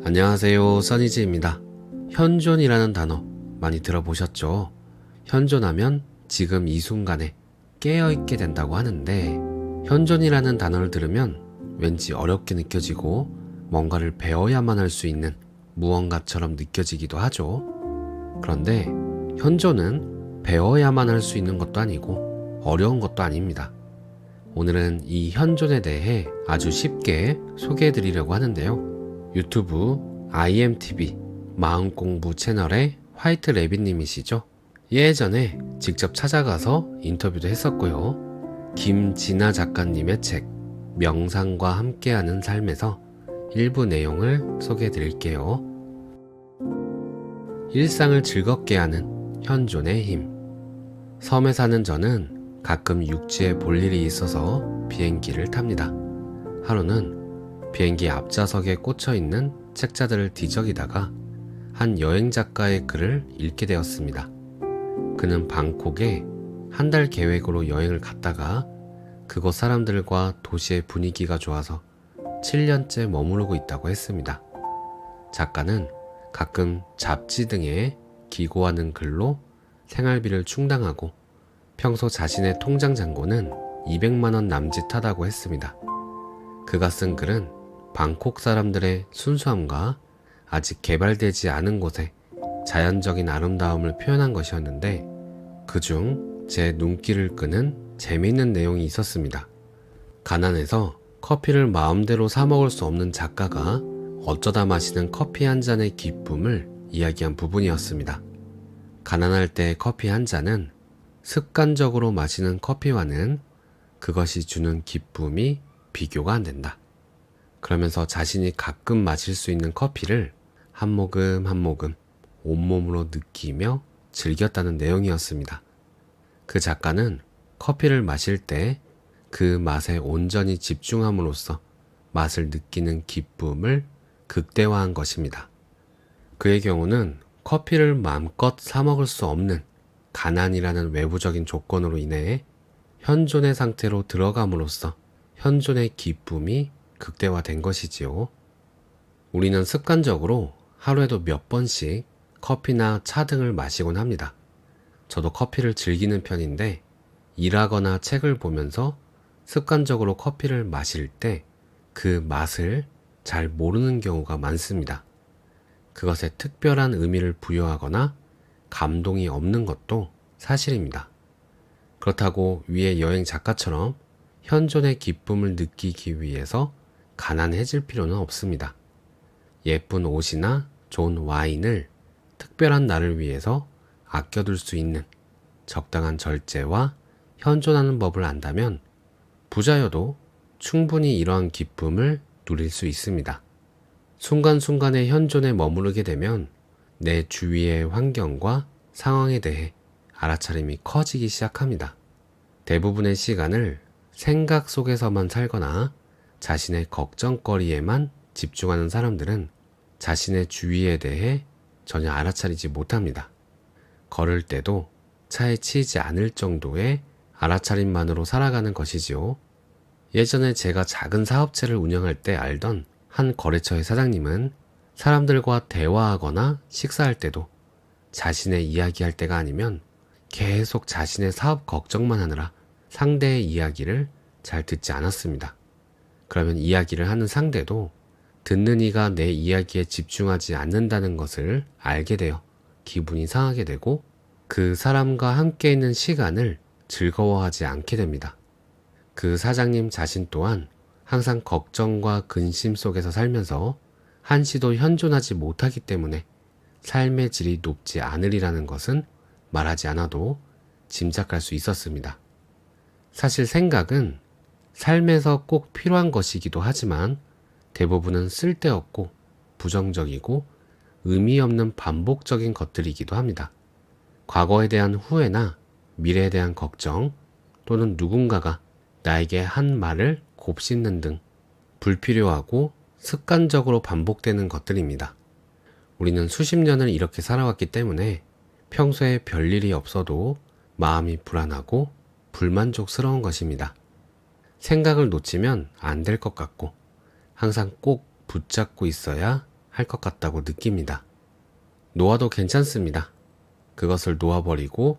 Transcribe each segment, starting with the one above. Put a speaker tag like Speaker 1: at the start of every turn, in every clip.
Speaker 1: 안녕하세요, 써니지입니다. 현존이라는 단어 많이 들어보셨죠? 현존하면 지금 이 순간에 깨어있게 된다고 하는데, 현존이라는 단어를 들으면 왠지 어렵게 느껴지고 뭔가를 배워야만 할 수 있는 무언가처럼 느껴지기도 하죠. 그런데 현존은 배워야만 할 수 있는 것도 아니고 어려운 것도 아닙니다. 오늘은 이 현존에 대해 아주 쉽게 소개해 드리려고 하는데요. 유튜브 IMTV 마음공부 채널의 화이트 레빗님이시죠? 예전에 직접 찾아가서 인터뷰도 했었고요. 김진아 작가님의 책 명상과 함께하는 삶에서 일부 내용을 소개해 드릴게요. 일상을 즐겁게 하는 현존의 힘. 섬에 사는 저는 가끔 육지에 볼 일이 있어서 비행기를 탑니다. 하루는 비행기 앞좌석에 꽂혀있는 책자들을 뒤적이다가 한 여행 작가의 글을 읽게 되었습니다. 그는 방콕에 한 달 계획으로 여행을 갔다가 그곳 사람들과 도시의 분위기가 좋아서 7년째 머무르고 있다고 했습니다. 작가는 가끔 잡지 등에 기고하는 글로 생활비를 충당하고 평소 자신의 통장 잔고는 200만원 남짓하다고 했습니다. 그가 쓴 글은 방콕 사람들의 순수함과 아직 개발되지 않은 곳의 자연적인 아름다움을 표현한 것이었는데, 그중 제 눈길을 끄는 재미있는 내용이 있었습니다. 가난해서 커피를 마음대로 사 먹을 수 없는 작가가 어쩌다 마시는 커피 한 잔의 기쁨을 이야기한 부분이었습니다. 가난할 때의 커피 한 잔은 습관적으로 마시는 커피와는 그것이 주는 기쁨이 비교가 안 된다. 그러면서 자신이 가끔 마실 수 있는 커피를 한 모금 한 모금 온몸으로 느끼며 즐겼다는 내용이었습니다. 그 작가는 커피를 마실 때 그 맛에 온전히 집중함으로써 맛을 느끼는 기쁨을 극대화한 것입니다. 그의 경우는 커피를 마음껏 사 먹을 수 없는 가난이라는 외부적인 조건으로 인해 현존의 상태로 들어감으로써 현존의 기쁨이 극대화된 것이지요. 우리는 습관적으로 하루에도 몇 번씩 커피나 차 등을 마시곤 합니다. 저도 커피를 즐기는 편인데, 일하거나 책을 보면서 습관적으로 커피를 마실 때 그 맛을 잘 모르는 경우가 많습니다. 그것에 특별한 의미를 부여하거나 감동이 없는 것도 사실입니다. 그렇다고 위의 여행 작가처럼 현존의 기쁨을 느끼기 위해서 가난해질 필요는 없습니다. 예쁜 옷이나 좋은 와인을 특별한 날을 위해서 아껴둘 수 있는 적당한 절제와 현존하는 법을 안다면 부자여도 충분히 이러한 기쁨을 누릴 수 있습니다. 순간순간의 현존에 머무르게 되면 내 주위의 환경과 상황에 대해 알아차림이 커지기 시작합니다. 대부분의 시간을 생각 속에서만 살거나 자신의 걱정거리에만 집중하는 사람들은 자신의 주위에 대해 전혀 알아차리지 못합니다. 걸을 때도 차에 치이지 않을 정도의 알아차림만으로 살아가는 것이지요. 예전에 제가 작은 사업체를 운영할 때 알던 한 거래처의 사장님은 사람들과 대화하거나 식사할 때도 자신의 이야기할 때가 아니면 계속 자신의 사업 걱정만 하느라 상대의 이야기를 잘 듣지 않았습니다. 그러면 이야기를 하는 상대도 듣는 이가 내 이야기에 집중하지 않는다는 것을 알게 되어 기분이 상하게 되고 그 사람과 함께 있는 시간을 즐거워하지 않게 됩니다. 그 사장님 자신 또한 항상 걱정과 근심 속에서 살면서 한시도 현존하지 못하기 때문에 삶의 질이 높지 않으리라는 것은 말하지 않아도 짐작할 수 있었습니다. 사실 생각은 삶에서 꼭 필요한 것이기도 하지만 대부분은 쓸데없고 부정적이고 의미 없는 반복적인 것들이기도 합니다. 과거에 대한 후회나 미래에 대한 걱정 또는 누군가가 나에게 한 말을 곱씹는 등 불필요하고 습관적으로 반복되는 것들입니다. 우리는 수십 년을 이렇게 살아왔기 때문에 평소에 별일이 없어도 마음이 불안하고 불만족스러운 것입니다. 생각을 놓치면 안 될 것 같고 항상 꼭 붙잡고 있어야 할 것 같다고 느낍니다. 놓아도 괜찮습니다. 그것을 놓아버리고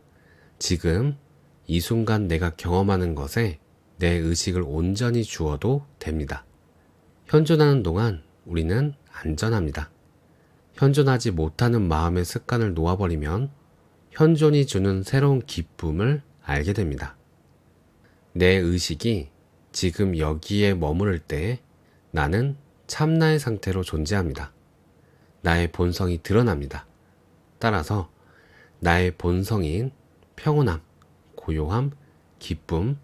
Speaker 1: 지금 이 순간 내가 경험하는 것에 내 의식을 온전히 주어도 됩니다. 현존하는 동안 우리는 안전합니다. 현존하지 못하는 마음의 습관을 놓아버리면 현존이 주는 새로운 기쁨을 알게 됩니다. 내 의식이 지금 여기에 머무를 때 나는 참나의 상태로 존재합니다. 나의 본성이 드러납니다. 따라서 나의 본성인 평온함, 고요함, 기쁨,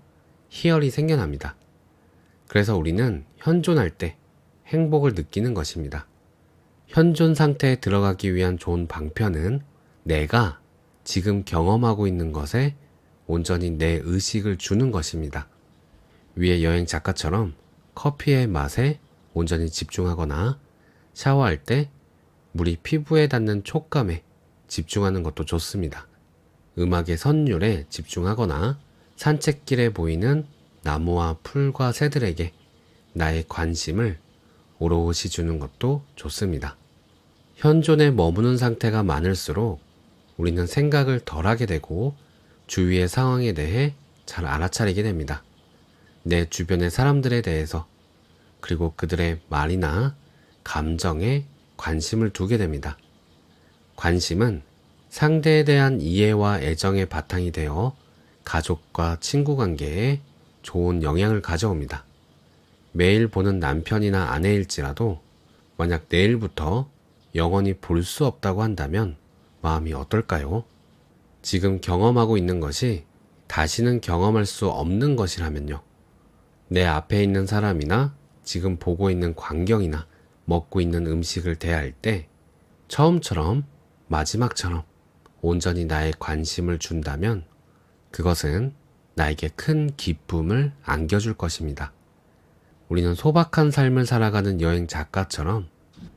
Speaker 1: 희열이 생겨납니다. 그래서 우리는 현존할 때 행복을 느끼는 것입니다. 현존 상태에 들어가기 위한 좋은 방편은 내가 지금 경험하고 있는 것에 온전히 내 의식을 주는 것입니다. 위의 여행 작가처럼 커피의 맛에 온전히 집중하거나 샤워할 때 물이 피부에 닿는 촉감에 집중하는 것도 좋습니다. 음악의 선율에 집중하거나 산책길에 보이는 나무와 풀과 새들에게 나의 관심을 오롯이 주는 것도 좋습니다. 현존에 머무는 상태가 많을수록 우리는 생각을 덜하게 되고 주위의 상황에 대해 잘 알아차리게 됩니다. 내 주변의 사람들에 대해서 그리고 그들의 말이나 감정에 관심을 두게 됩니다. 관심은 상대에 대한 이해와 애정의 바탕이 되어 가족과 친구 관계에 좋은 영향을 가져옵니다. 매일 보는 남편이나 아내일지라도 만약 내일부터 영원히 볼 수 없다고 한다면 마음이 어떨까요? 지금 경험하고 있는 것이 다시는 경험할 수 없는 것이라면요. 내 앞에 있는 사람이나 지금 보고 있는 광경이나 먹고 있는 음식을 대할 때 처음처럼 마지막처럼 온전히 나의 관심을 준다면 그것은 나에게 큰 기쁨을 안겨줄 것입니다. 우리는 소박한 삶을 살아가는 여행 작가처럼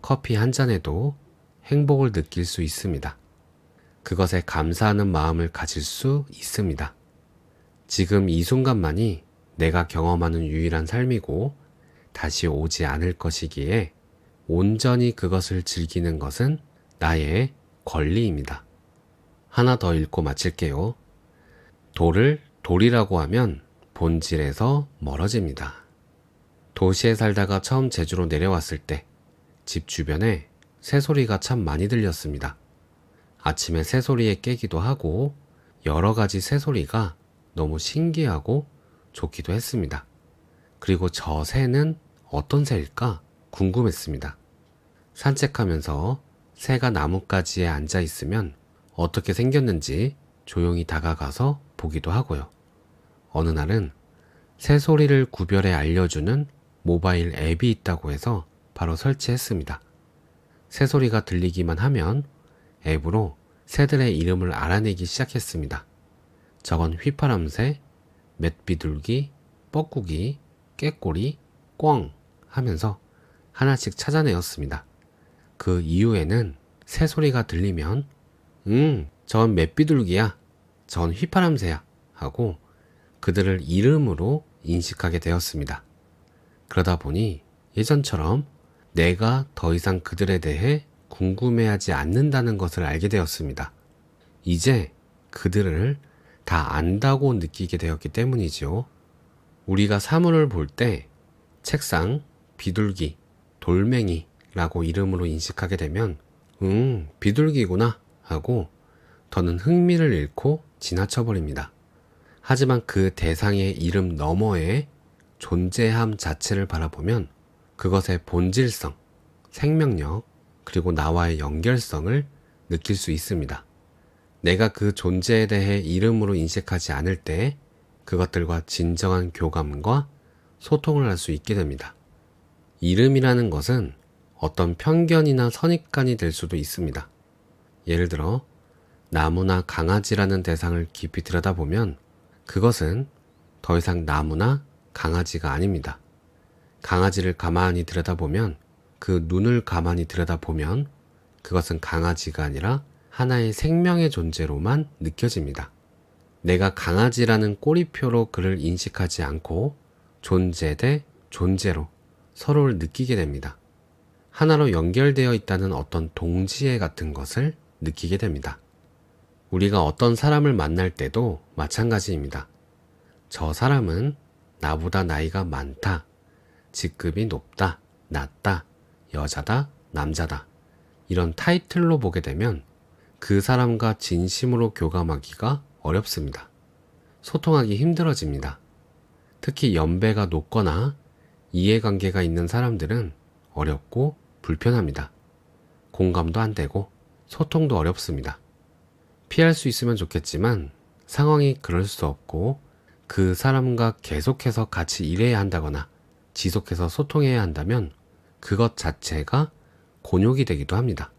Speaker 1: 커피 한 잔에도 행복을 느낄 수 있습니다. 그것에 감사하는 마음을 가질 수 있습니다. 지금 이 순간만이 내가 경험하는 유일한 삶이고 다시 오지 않을 것이기에 온전히 그것을 즐기는 것은 나의 권리입니다. 하나 더 읽고 마칠게요. 돌을 돌이라고 하면 본질에서 멀어집니다. 도시에 살다가 처음 제주로 내려왔을 때 집 주변에 새소리가 참 많이 들렸습니다. 아침에 새소리에 깨기도 하고 여러 가지 새소리가 너무 신기하고 좋기도 했습니다. 그리고 저 새는 어떤 새일까 궁금했습니다. 산책하면서 새가 나뭇가지에 앉아 있으면 어떻게 생겼는지 조용히 다가가서 보기도 하고요. 어느 날은 새소리를 구별해 알려주는 모바일 앱이 있다고 해서 바로 설치했습니다. 새소리가 들리기만 하면 앱으로 새들의 이름을 알아내기 시작했습니다. 저건 휘파람새, 맷비둘기, 뻐꾸기, 깨꼬리, 꿩 하면서 하나씩 찾아내었습니다. 그 이후에는 새소리가 들리면 저건 맷비둘기야, 저건 휘파람새야 하고 그들을 이름으로 인식하게 되었습니다. 그러다 보니 예전처럼 내가 더 이상 그들에 대해 궁금해하지 않는다는 것을 알게 되었습니다. 이제 그들을 다 안다고 느끼게 되었기 때문이지요. 우리가 사물을 볼 때 책상, 비둘기, 돌멩이라고 이름으로 인식하게 되면 비둘기구나 하고 더는 흥미를 잃고 지나쳐버립니다. 하지만 그 대상의 이름 너머의 존재함 자체를 바라보면 그것의 본질성, 생명력, 그리고 나와의 연결성을 느낄 수 있습니다. 내가 그 존재에 대해 이름으로 인식하지 않을 때 그것들과 진정한 교감과 소통을 할 수 있게 됩니다. 이름이라는 것은 어떤 편견이나 선입관이 될 수도 있습니다. 예를 들어 나무나 강아지라는 대상을 깊이 들여다보면 그것은 더 이상 나무나 강아지가 아닙니다. 강아지를 가만히 들여다보면 그 눈을 가만히 들여다보면 그것은 강아지가 아니라 하나의 생명의 존재로만 느껴집니다. 내가 강아지라는 꼬리표로 그를 인식하지 않고 존재 대 존재로 서로를 느끼게 됩니다. 하나로 연결되어 있다는 어떤 동지애 같은 것을 느끼게 됩니다. 우리가 어떤 사람을 만날 때도 마찬가지입니다. 저 사람은 나보다 나이가 많다, 직급이 높다, 낮다, 여자다, 남자다 이런 타이틀로 보게 되면 그 사람과 진심으로 교감하기가 어렵습니다. 소통하기 힘들어집니다. 특히 연배가 높거나 이해관계가 있는 사람들은 어렵고 불편합니다. 공감도 안 되고 소통도 어렵습니다. 피할 수 있으면 좋겠지만 상황이 그럴 수 없고 그 사람과 계속해서 같이 일해야 한다거나 지속해서 소통해야 한다면 그것 자체가 곤욕이 되기도 합니다.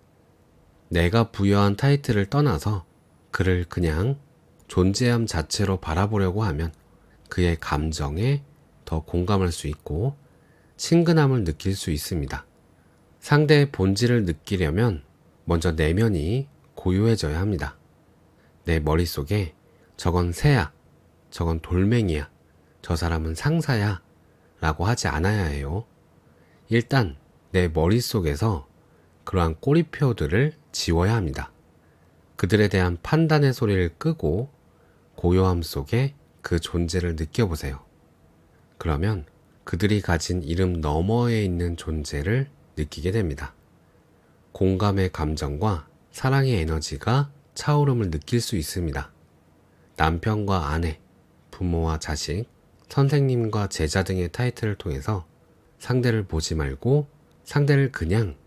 Speaker 1: 내가 부여한 타이틀을 떠나서 그를 그냥 존재함 자체로 바라보려고 하면 그의 감정에 더 공감할 수 있고 친근함을 느낄 수 있습니다. 상대의 본질을 느끼려면 먼저 내면이 고요해져야 합니다. 내 머릿속에 저건 새야, 저건 돌멩이야, 저 사람은 상사야 라고 하지 않아야 해요. 일단 내 머릿속에서 그러한 꼬리표들을 지워야 합니다. 그들에 대한 판단의 소리를 끄고 고요함 속에 그 존재를 느껴보세요. 그러면 그들이 가진 이름 너머에 있는 존재를 느끼게 됩니다. 공감의 감정과 사랑의 에너지가 차오름을 느낄 수 있습니다. 남편과 아내, 부모와 자식, 선생님과 제자 등의 타이틀을 통해서 상대를 보지 말고 상대를 그냥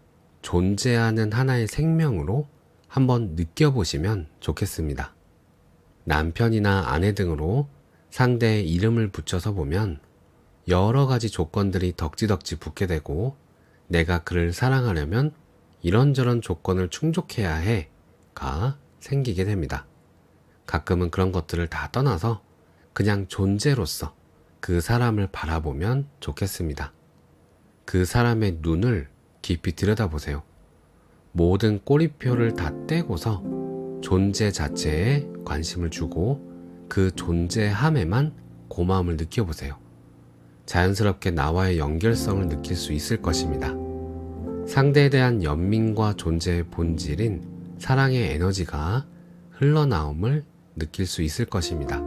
Speaker 1: 존재하는 하나의 생명으로 한번 느껴보시면 좋겠습니다. 남편이나 아내 등으로 상대의 이름을 붙여서 보면 여러 가지 조건들이 덕지덕지 붙게 되고 내가 그를 사랑하려면 이런저런 조건을 충족해야 해가 생기게 됩니다. 가끔은 그런 것들을 다 떠나서 그냥 존재로서 그 사람을 바라보면 좋겠습니다. 그 사람의 눈을 깊이 들여다보세요. 모든 꼬리표를 다 떼고서 존재 자체에 관심을 주고 그 존재함에만 고마움을 느껴보세요. 자연스럽게 나와의 연결성을 느낄 수 있을 것입니다. 상대에 대한 연민과 존재의 본질인 사랑의 에너지가 흘러나옴을 느낄 수 있을 것입니다.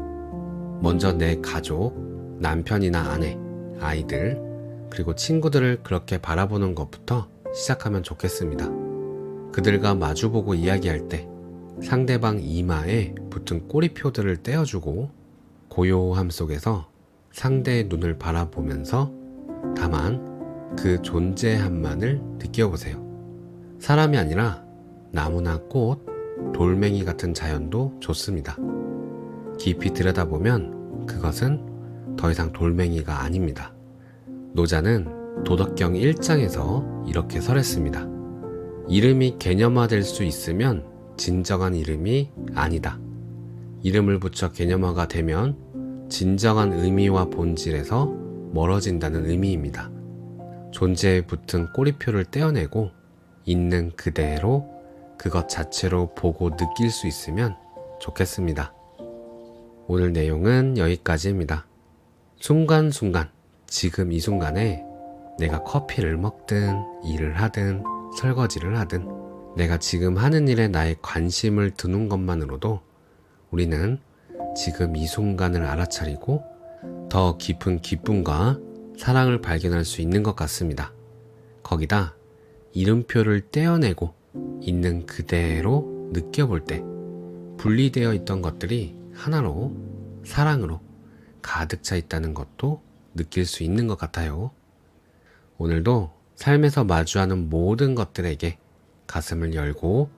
Speaker 1: 먼저 내 가족, 남편이나 아내, 아이들, 그리고 친구들을 그렇게 바라보는 것부터 시작하면 좋겠습니다. 그들과 마주보고 이야기할 때 상대방 이마에 붙은 꼬리표들을 떼어주고 고요함 속에서 상대의 눈을 바라보면서 다만 그 존재함만을 느껴보세요. 사람이 아니라 나무나 꽃, 돌멩이 같은 자연도 좋습니다. 깊이 들여다보면 그것은 더 이상 돌멩이가 아닙니다. 노자는 도덕경 1장에서 이렇게 설했습니다. 이름이 개념화될 수 있으면 진정한 이름이 아니다. 이름을 붙여 개념화가 되면 진정한 의미와 본질에서 멀어진다는 의미입니다. 존재에 붙은 꼬리표를 떼어내고 있는 그대로 그것 자체로 보고 느낄 수 있으면 좋겠습니다. 오늘 내용은 여기까지입니다. 순간순간, 지금 이 순간에 내가 커피를 먹든 일을 하든 설거지를 하든 내가 지금 하는 일에 나의 관심을 두는 것만으로도 우리는 지금 이 순간을 알아차리고 더 깊은 기쁨과 사랑을 발견할 수 있는 것 같습니다. 거기다 이름표를 떼어내고 있는 그대로 느껴볼 때 분리되어 있던 것들이 하나로 사랑으로 가득 차 있다는 것도 느낄 수 있는 것 같아요. 오늘도 삶에서 마주하는 모든 것들에게 가슴을 열고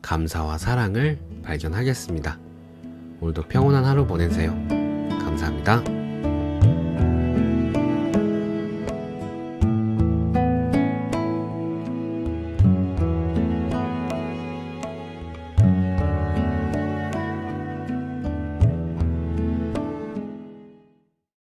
Speaker 1: 감사와 사랑을 발견하겠습니다. 오늘도 평온한 하루 보내세요. 감사합니다.